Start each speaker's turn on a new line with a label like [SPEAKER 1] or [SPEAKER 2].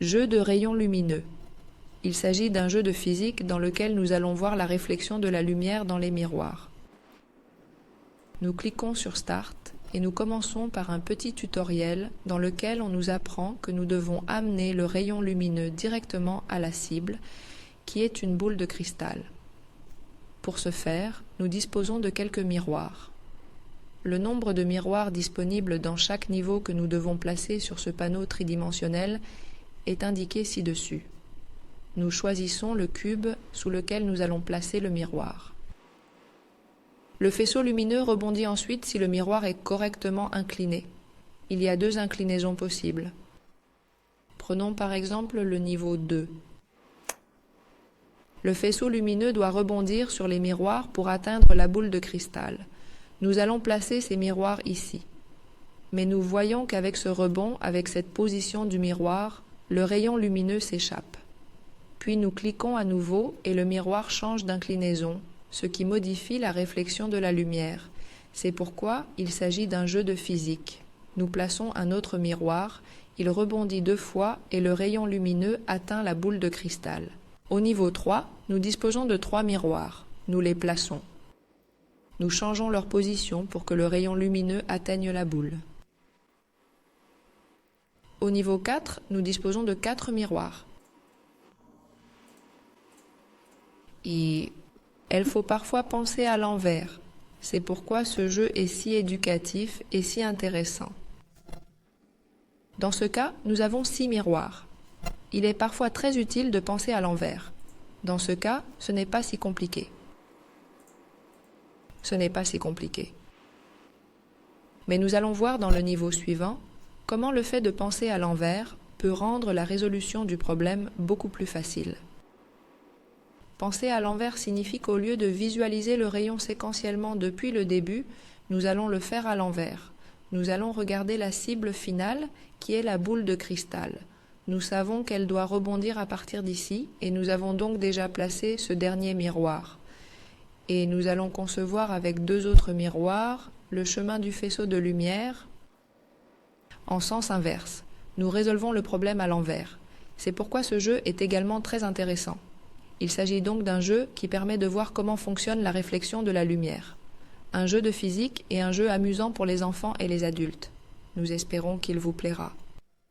[SPEAKER 1] Jeu de rayons lumineux. Il s'agit d'un jeu de physique dans lequel nous allons voir la réflexion de la lumière dans les miroirs. Nous cliquons sur Start et nous commençons par un petit tutoriel dans lequel on nous apprend que nous devons amener le rayon lumineux directement à la cible, qui est une boule de cristal. Pour ce faire, nous disposons de quelques miroirs. Le nombre de miroirs disponibles dans chaque niveau que nous devons placer sur ce panneau tridimensionnel est indiqué ci-dessus. Nous choisissons le cube sous lequel nous allons placer le miroir. Le faisceau lumineux rebondit ensuite si le miroir est correctement incliné. Il y a deux inclinaisons possibles. Prenons par exemple le niveau 2. Le faisceau lumineux doit rebondir sur les miroirs pour atteindre la boule de cristal. Nous allons placer ces miroirs ici. Mais nous voyons qu'avec ce rebond, avec cette position du miroir, le rayon lumineux s'échappe. Puis nous cliquons à nouveau et le miroir change d'inclinaison, ce qui modifie la réflexion de la lumière. C'est pourquoi il s'agit d'un jeu de physique. Nous plaçons un autre miroir, il rebondit 2 fois et le rayon lumineux atteint la boule de cristal. Au niveau 3, nous disposons de 3 miroirs. Nous les plaçons. Nous changeons leur position pour que le rayon lumineux atteigne la boule. Au niveau 4, nous disposons de 4 miroirs. Il faut parfois penser à l'envers. C'est pourquoi ce jeu est si éducatif et si intéressant. Dans ce cas, nous avons 6 miroirs. Il est parfois très utile de penser à l'envers. Dans ce cas, ce n'est pas si compliqué. Mais nous allons voir dans le niveau suivant comment le fait de penser à l'envers peut rendre la résolution du problème beaucoup plus facile. Penser à l'envers signifie qu'au lieu de visualiser le rayon séquentiellement depuis le début, nous allons le faire à l'envers. Nous allons regarder la cible finale qui est la boule de cristal. Nous savons qu'elle doit rebondir à partir d'ici et nous avons donc déjà placé ce dernier miroir. Et nous allons concevoir avec 2 autres miroirs le chemin du faisceau de lumière en sens inverse. Nous résolvons le problème à l'envers. C'est pourquoi ce jeu est également très intéressant. Il s'agit donc d'un jeu qui permet de voir comment fonctionne la réflexion de la lumière. Un jeu de physique et un jeu amusant pour les enfants et les adultes. Nous espérons qu'il vous plaira.